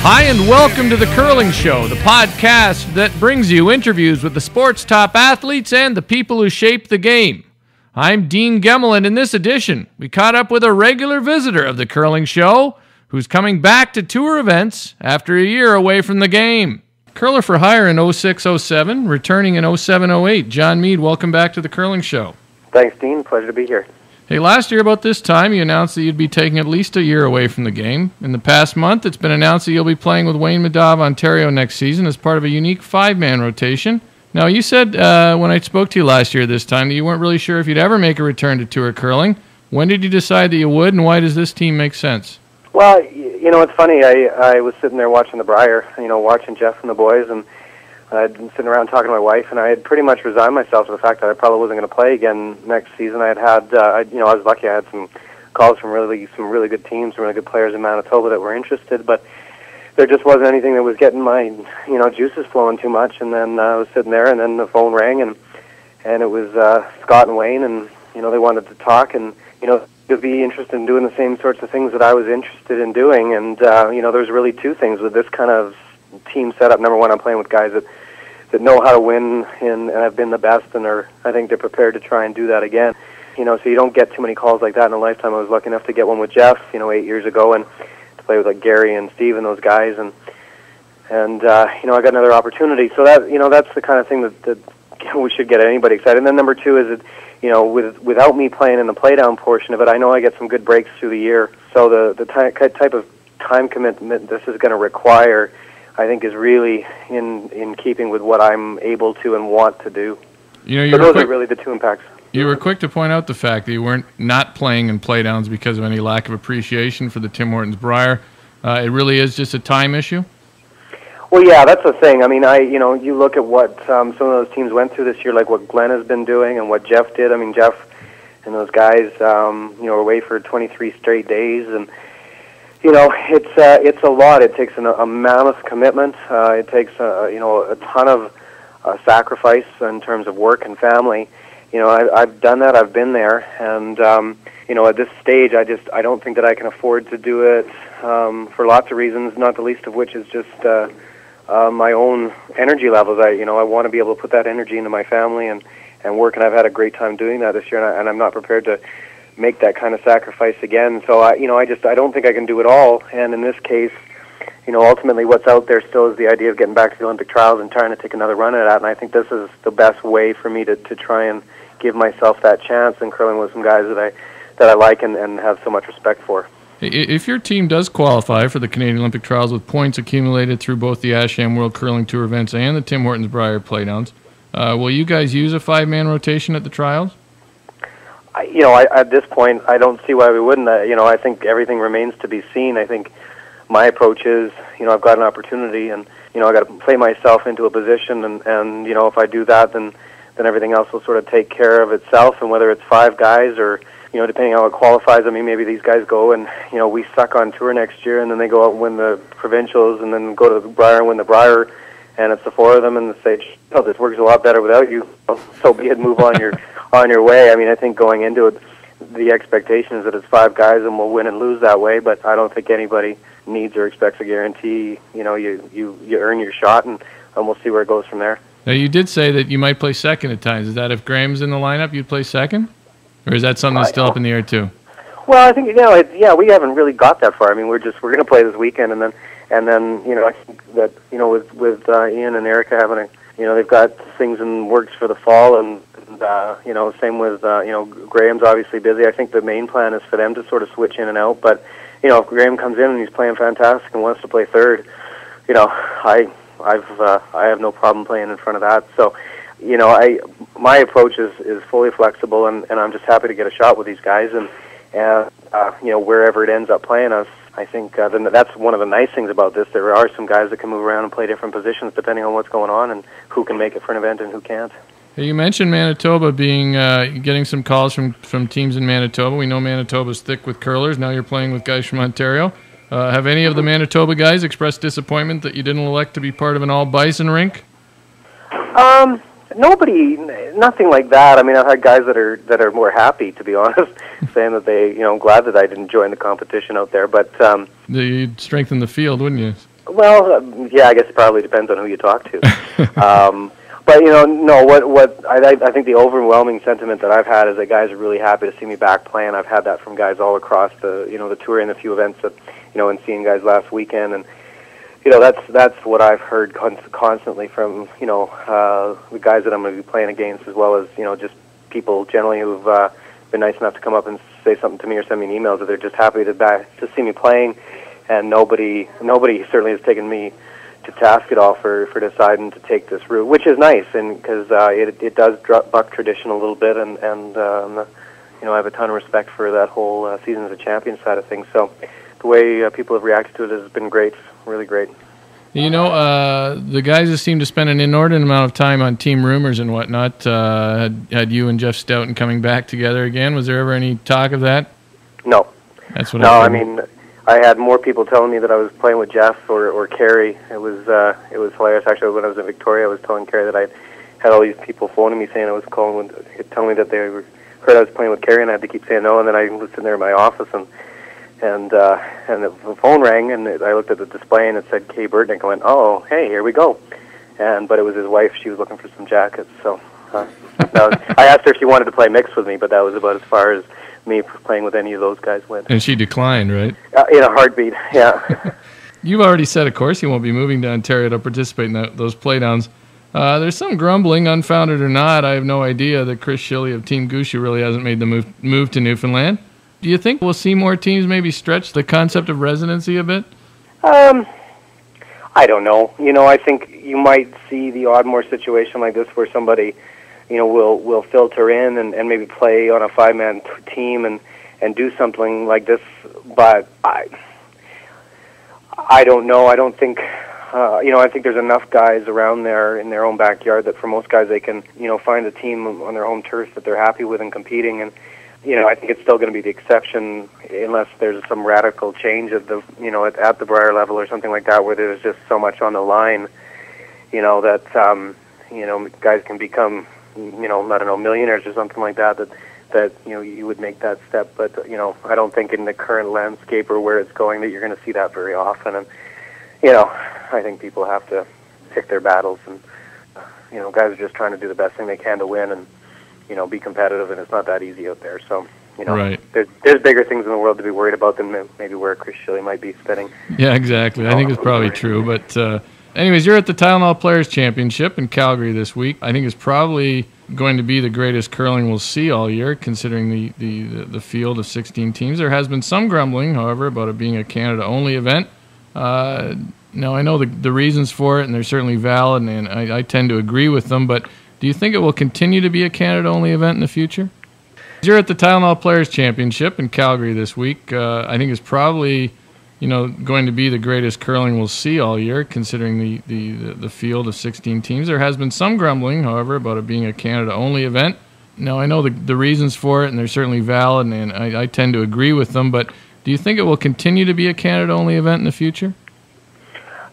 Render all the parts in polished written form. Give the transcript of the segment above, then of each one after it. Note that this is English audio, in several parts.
Hi, and welcome to The Curling Show, the podcast that brings you interviews with the sport's top athletes and the people who shape the game. I'm Dean Gemmel, and in this edition, we caught up with a regular visitor of The Curling Show who's coming back to tour events after a year away from the game. Curler for hire in 06-07, returning in 07-08. Jon Mead, welcome back to The Curling Show. Thanks, Dean. Pleasure to be here. Hey, last year about this time, you announced that you'd be taking at least a year away from the game. In the past month, it's been announced that you'll be playing with Wayne Middaugh of Ontario next season as part of a unique five-man rotation. Now, you said when I spoke to you last year this time that you weren't really sure if you'd ever make a return to tour curling. When did you decide that you would, and why does this team make sense? Well, you know, it's funny. I was sitting there watching the Briar, watching Jeff and the boys, and I'd been sitting around talking to my wife, and I had pretty much resigned myself to the fact that I probably wasn't going to play again next season. I was lucky. I had some calls from some really good teams, some really good players in Manitoba that were interested, but there just wasn't anything that was getting my, juices flowing too much. And then I was sitting there, and then the phone rang, and it was Scott and Wayne, and they wanted to talk, and to be interested in doing the same sorts of things that I was interested in doing. And there's really two things with this kind of team setup. Number one, I'm playing with guys that know how to win and have been the best, and I think they're prepared to try and do that again. So you don't get too many calls like that in a lifetime. I was lucky enough to get one with Jeff, 8 years ago, and to play with like Gary and Steve and those guys, and I got another opportunity. So that that's the kind of thing that we should get anybody excited. And then number two is that without me playing in the playdown portion of it, I know I get some good breaks through the year. So the type of time commitment this is going to require, I think, is really in keeping with what I'm able to and want to do. So those are really the two impacts. You were quick to point out the fact that you weren't not playing in playdowns because of any lack of appreciation for the Tim Hortons Briar. It really is just a time issue? Well, yeah, that's the thing. I mean, you look at what some of those teams went through this year, like what Glenn has been doing and what Jeff did. I mean, Jeff and those guys, were away for 23 straight days, and it's a lot. It takes a mammoth commitment. It takes a ton of sacrifice in terms of work and family. I've done that. I've been there, and at this stage, I don't think that I can afford to do it for lots of reasons. Not the least of which is just my own energy levels. I want to be able to put that energy into my family and work, and I've had a great time doing that this year, and I'm not prepared to make that kind of sacrifice again. So I don't think I can do it all. And in this case, ultimately what's out there still is the idea of getting back to the Olympic trials and trying to take another run at that. And I think this is the best way for me to try and give myself that chance in curling with some guys that I like and have so much respect for. If your team does qualify for the Canadian Olympic trials with points accumulated through both the Asham World Curling Tour events and the Tim Hortons Briar playdowns, will you guys use a five-man rotation at the trials? At this point, I don't see why we wouldn't. I think everything remains to be seen. I think my approach is, I've got an opportunity, and I got to play myself into a position, and if I do that, then everything else will sort of take care of itself. And whether it's five guys or depending on how it qualifies, I mean, maybe these guys go and we suck on tour next year, and then they go out and win the provincials, and then go to the Briar and win the Briar, and it's the four of them, and they say, this works a lot better without you. So be it. Move on your way. I mean, I think going into it, the expectation is that it's five guys and we'll win and lose that way, but I don't think anybody needs or expects a guarantee. You earn your shot, and we'll see where it goes from there. Now, you did say that you might play second at times. Is that if Graham's in the lineup, you'd play second? Or is that something that's still up in the air too? Well, I think, we haven't really got that far. I mean, we're going to play this weekend, and then I think that, with Ian and Erica having they've got things in works for the fall, and same with, Graham's obviously busy. I think the main plan is for them to sort of switch in and out. But, if Graham comes in and he's playing fantastic and wants to play third, I have no problem playing in front of that. So, my approach is fully flexible, and I'm just happy to get a shot with these guys, and wherever it ends up playing us, I think then that's one of the nice things about this. There are some guys that can move around and play different positions depending on what's going on and who can make it for an event and who can't. Hey, you mentioned Manitoba being getting some calls from teams in Manitoba. We know Manitoba's thick with curlers. Now you're playing with guys from Ontario. Have any of the Manitoba guys expressed disappointment that you didn't elect to be part of an all-bison rink? Nothing like that. I mean, I've had guys that are more happy, to be honest, saying that they, glad that I didn't join the competition out there. But you'd strengthen the field, wouldn't you? Well, yeah, I guess it probably depends on who you talk to. But no. What I think the overwhelming sentiment that I've had is that guys are really happy to see me back playing. I've had that from guys all across the tour and a few events that and seeing guys last weekend, and that's what I've heard constantly from the guys that I'm going to be playing against, as well as just people generally who've been nice enough to come up and say something to me or send me an email that they're just happy to see me playing, and nobody certainly has taken me to task at all for deciding to take this route, which is nice, and because it does buck tradition a little bit, and I have a ton of respect for that whole season as a champion side of things. So the way people have reacted to it has been great, really great. The guys that seem to spend an inordinate amount of time on team rumors and whatnot had you and Jeff Stoughton coming back together again. Was there ever any talk of that? No. That's what. No, I mean, I had more people telling me that I was playing with Jeff or Carrie. It was hilarious. Actually, when I was in Victoria, I was telling Carrie that I had all these people phoning me saying I was telling me that they heard I was playing with Carrie, and I had to keep saying no. And then I was sitting there in my office, and the phone rang, and I looked at the display, and it said Kay Burtnick. I went, oh, hey, here we go. But it was his wife. She was looking for some jackets. So I asked her if she wanted to play mixed with me, but that was about as far as me playing with any of those guys went. And she declined, right? In a heartbeat, yeah. You've already said, of course, you won't be moving to Ontario to participate in those playdowns. There's some grumbling, unfounded or not, I have no idea, that Chris Shilley of Team Gushu really hasn't made the move to Newfoundland. Do you think we'll see more teams maybe stretch the concept of residency a bit? I don't know. I think you might see the Oddmore situation like this where somebody will filter in and maybe play on a 5-man team and do something like this. But I don't know. I don't think, I think there's enough guys around there in their own backyard that for most guys they can, find a team on their home turf that they're happy with and competing. And, I think it's still going to be the exception unless there's some radical change at the, at the Brier level or something like that where there's just so much on the line, that, guys can become, I don't know, millionaires or something like that you would make that step. But, I don't think in the current landscape or where it's going that you're going to see that very often. And, I think people have to pick their battles, and, guys are just trying to do the best thing they can to win and, be competitive, and it's not that easy out there. So, right. There's bigger things in the world to be worried about than maybe where Chris Shilley might be spinning. Yeah, exactly. I think it's probably true. But anyways, you're at the Tylenol Players Championship in Calgary this week. I think it's probably going to be the greatest curling we'll see all year, considering the field of 16 teams. There has been some grumbling, however, about it being a Canada-only event. Now, I know the reasons for it, and they're certainly valid, and I tend to agree with them, but do you think it will continue to be a Canada-only event in the future? You're at the Tylenol Players Championship in Calgary this week. I think it's probably going to be the greatest curling we'll see all year, considering the field of 16 teams. There has been some grumbling, however, about it being a Canada-only event. Now, I know the reasons for it, and they're certainly valid, and I tend to agree with them, but do you think it will continue to be a Canada-only event in the future?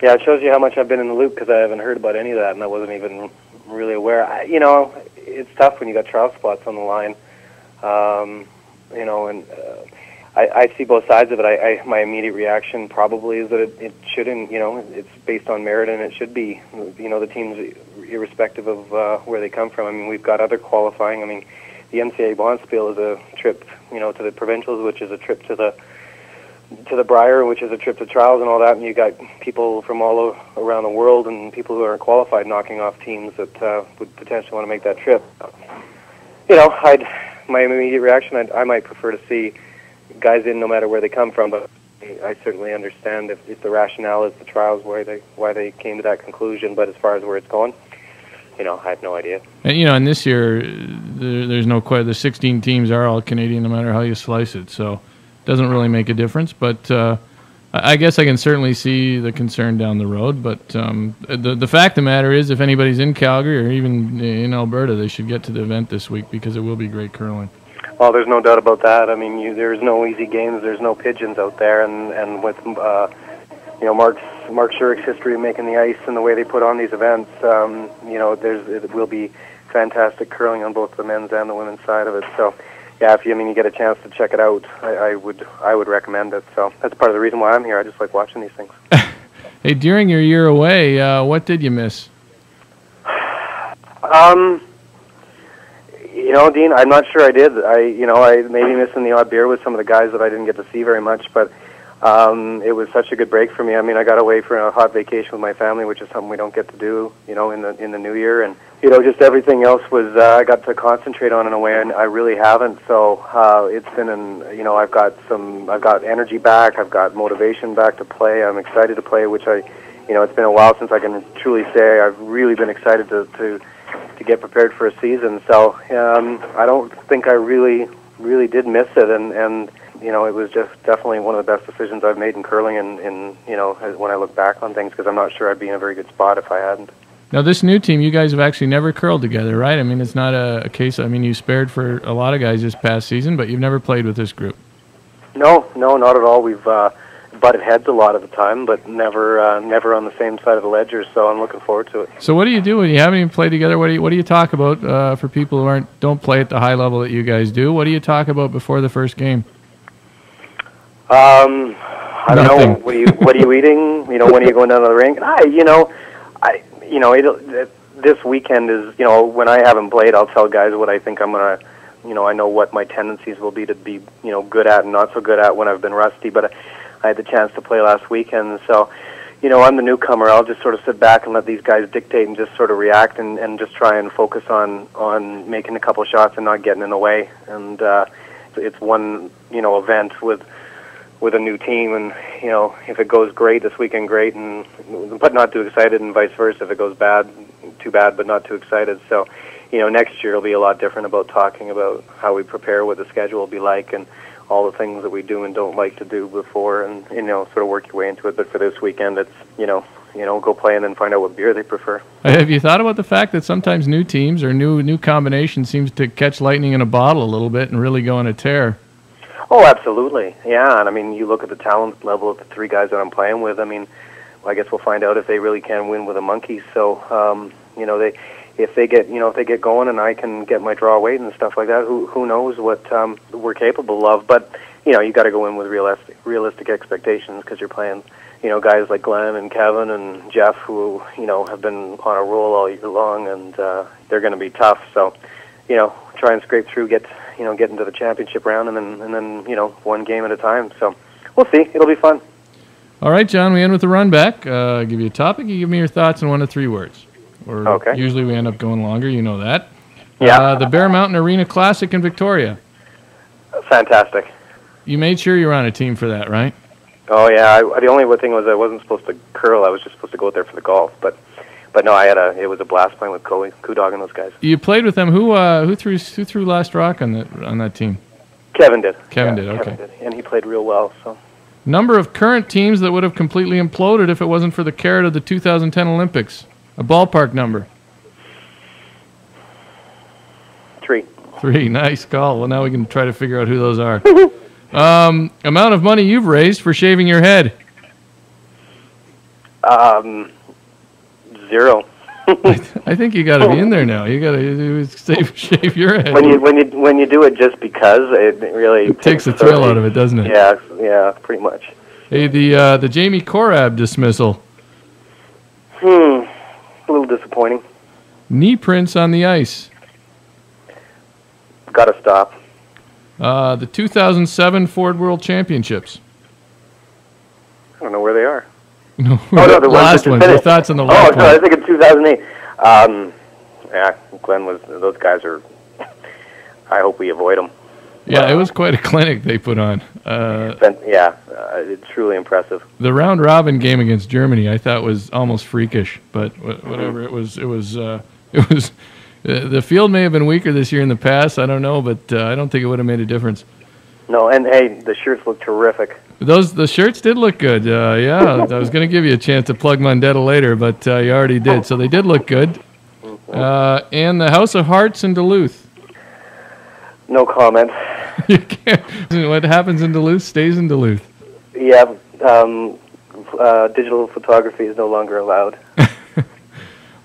Yeah, it shows you how much I've been in the loop, because I haven't heard about any of that, and I wasn't even really aware. It's tough when you got trial spots on the line, and I see both sides of it. My immediate reaction probably is that it shouldn't, it's based on merit, and it should be, the teams, irrespective of where they come from. I mean, we've got other qualifying. I mean, the NCAA Bonspiel is a trip, to the provincials, which is a trip to the Brier, which is a trip to trials and all that, and you got people from all around the world and people who aren't qualified knocking off teams that would potentially want to make that trip. My immediate reaction, I might prefer to see guys in no matter where they come from, but I certainly understand if the rationale is the trials why they came to that conclusion. But as far as where it's going, I have no idea. And this year, there's no question. The 16 teams are all Canadian, no matter how you slice it. So doesn't really make a difference, but I guess I can certainly see the concern down the road. But the fact of the matter is, if anybody's in Calgary or even in Alberta, they should get to the event this week because it will be great curling. Well, there's no doubt about that. I mean, there's no easy games. There's no pigeons out there, and with Mark Shurick's history of making the ice and the way they put on these events, it will be fantastic curling on both the men's and the women's side of it. So. Yeah, if you get a chance to check it out, I would recommend it. So that's part of the reason why I'm here. I just like watching these things. Hey, during your year away, what did you miss? Dean, I'm not sure I did. I maybe missing the odd beer with some of the guys that I didn't get to see very much, but it was such a good break for me. I mean, I got away for a hot vacation with my family, which is something we don't get to do, in the new year, and just everything else was I got to concentrate on in a way, and I really haven't. So it's been I've got energy back, I've got motivation back to play. I'm excited to play, which it's been a while since I can truly say I've really been excited to get prepared for a season. So I don't think I really did miss it, and it was just definitely one of the best decisions I've made in curling, and when I look back on things, because I'm not sure I'd be in a very good spot if I hadn't. Now, this new team, you guys have actually never curled together, right? I mean, it's not a case. I mean, you spared for a lot of guys this past season, but you've never played with this group. No, not at all. We've butted heads a lot of the time, but never on the same side of the ledger. So I'm looking forward to it. So what do you do when you haven't even played together? What do you talk about for people who don't play at the high level that you guys do? What do you talk about before the first game? I don't know. What are you eating? When are you going down to the rink? This weekend is, when I haven't played, I'll tell guys what I think I'm gonna, I know what my tendencies will be to be, good at and not so good at when I've been rusty. But I had the chance to play last weekend, so, I'm the newcomer. I'll just sort of sit back and let these guys dictate and just sort of react and just try and focus on making a couple shots and not getting in the way. And it's one, event with a new team, and if it goes great this weekend, great, but not too excited, and vice versa. If it goes bad, too bad, but not too excited. So, next year will be a lot different about talking about how we prepare, what the schedule will be like, and all the things that we do and don't like to do before, and sort of work your way into it. But for this weekend, it's go play and then find out what beer they prefer. Have you thought about the fact that sometimes new teams or new combinations seems to catch lightning in a bottle a little bit and really go on a tear? Oh, absolutely. Yeah, and I mean, you look at the talent level of the three guys that I'm playing with. I mean, I guess we'll find out if they really can win with a monkey. So, if they get going and I can get my draw weight and stuff like that, who knows what we're capable of. But, you got to go in with realistic expectations, because you're playing, guys like Glenn and Kevin and Jeff who, have been on a roll all year long, and they're going to be tough. So, try and scrape through, get into the championship round, and then one game at a time. So we'll see. It'll be fun. All right, John, we end with the run back. Give you a topic. You give me your thoughts in 1 to 3 words. Okay. Usually we end up going longer. You know that. Yeah. The Bear Mountain Arena Classic in Victoria. Fantastic. You made sure you were on a team for that, right? Oh, yeah. The only thing was I wasn't supposed to curl. I was just supposed to go out there for the golf. But no, it was a blast playing with Kudog and those guys. You played with them. Who threw last rock on that team? Kevin did. Kevin did. Okay. Kevin did, and he played real well. So. Number of current teams that would have completely imploded if it wasn't for the carrot of the 2010 Olympics. A ballpark number. 3. 3. Nice call. Well, now we can try to figure out who those are. Amount of money you've raised for shaving your head. 0. I think you got to be in there now. You got to shave your head. When you do it just because, it really takes the thrill out of it, doesn't it? Yeah, pretty much. Hey, the Jamie Korab dismissal. A little disappointing. Knee prints on the ice. Got to stop. The 2007 Ford World Championships. I don't know where they are. No, the last one. Your thoughts on the last one? Oh, sorry, I think it's 2008. Yeah, Glenn those guys are, I hope we avoid them. Yeah, it was quite a clinic they put on. It's truly impressive. The round robin game against Germany, I thought, was almost freakish, but whatever. It was. The field may have been weaker this year in the past. I don't know, but I don't think it would have made a difference. No, and hey, the shirts look terrific. The shirts did look good. Yeah, I was going to give you a chance to plug Mundetta later, but you already did. So they did look good. And the House of Hearts in Duluth. No comment. You can't. What happens in Duluth stays in Duluth. Yeah, digital photography is no longer allowed.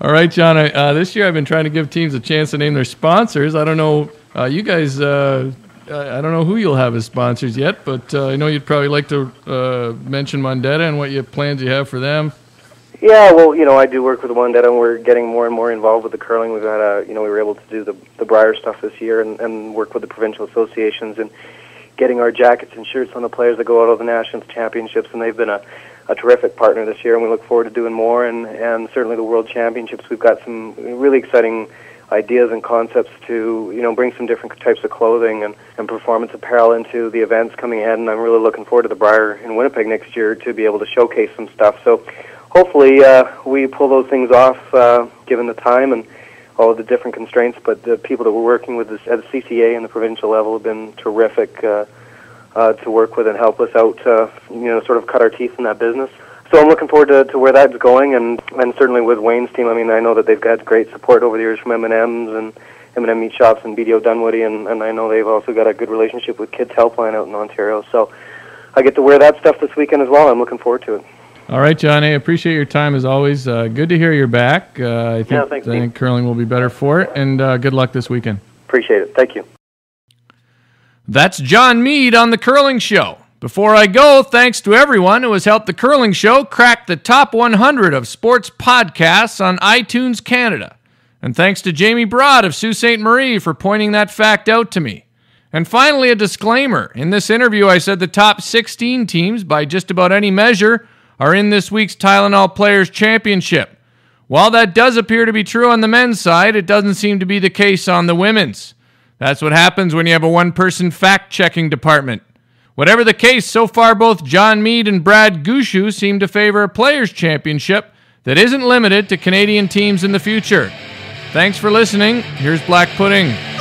All right, John. This year I've been trying to give teams a chance to name their sponsors. I don't know, you guys. I don't know who you'll have as sponsors yet, but I know you'd probably like to mention Mundetta and what plans you have for them. Yeah, well, I do work with the one that we're getting more and more involved with the curling. We've had, we were able to do the Briar stuff this year and work with the provincial associations and getting our jackets and shirts on the players that go out of the Nations Championships, and they've been a terrific partner this year, and we look forward to doing more, and certainly the World Championships. We've got some really exciting ideas and concepts to, bring some different types of clothing and performance apparel into the events coming ahead, and I'm really looking forward to the Briar in Winnipeg next year to be able to showcase some stuff. So hopefully we pull those things off given the time and all of the different constraints, but the people that we're working with at the CCA and the provincial level have been terrific to work with and help us out to, sort of cut our teeth in that business. So I'm looking forward to where that's going, and certainly with Wayne's team. I mean, I know that they've got great support over the years from M&M's and M&M Meat Shops and BDO Dunwoody, and I know they've also got a good relationship with Kids Helpline out in Ontario. So I get to wear that stuff this weekend as well. I'm looking forward to it. All right, John, I appreciate your time as always. Good to hear you're back. I think curling will be better for it, and good luck this weekend. Appreciate it. Thank you. That's Jon Mead on The Curling Show. Before I go, thanks to everyone who has helped The Curling Show crack the top 100 of sports podcasts on iTunes Canada. And thanks to Jamie Broad of Sault Ste. Marie for pointing that fact out to me. And finally, a disclaimer. In this interview, I said the top 16 teams, by just about any measure, are in this week's Tylenol Players' Championship. While that does appear to be true on the men's side, it doesn't seem to be the case on the women's. That's what happens when you have a one-person fact-checking department. Whatever the case, so far both Jon Mead and Brad Gushue seem to favor a Players' Championship that isn't limited to Canadian teams in the future. Thanks for listening. Here's Black Pudding.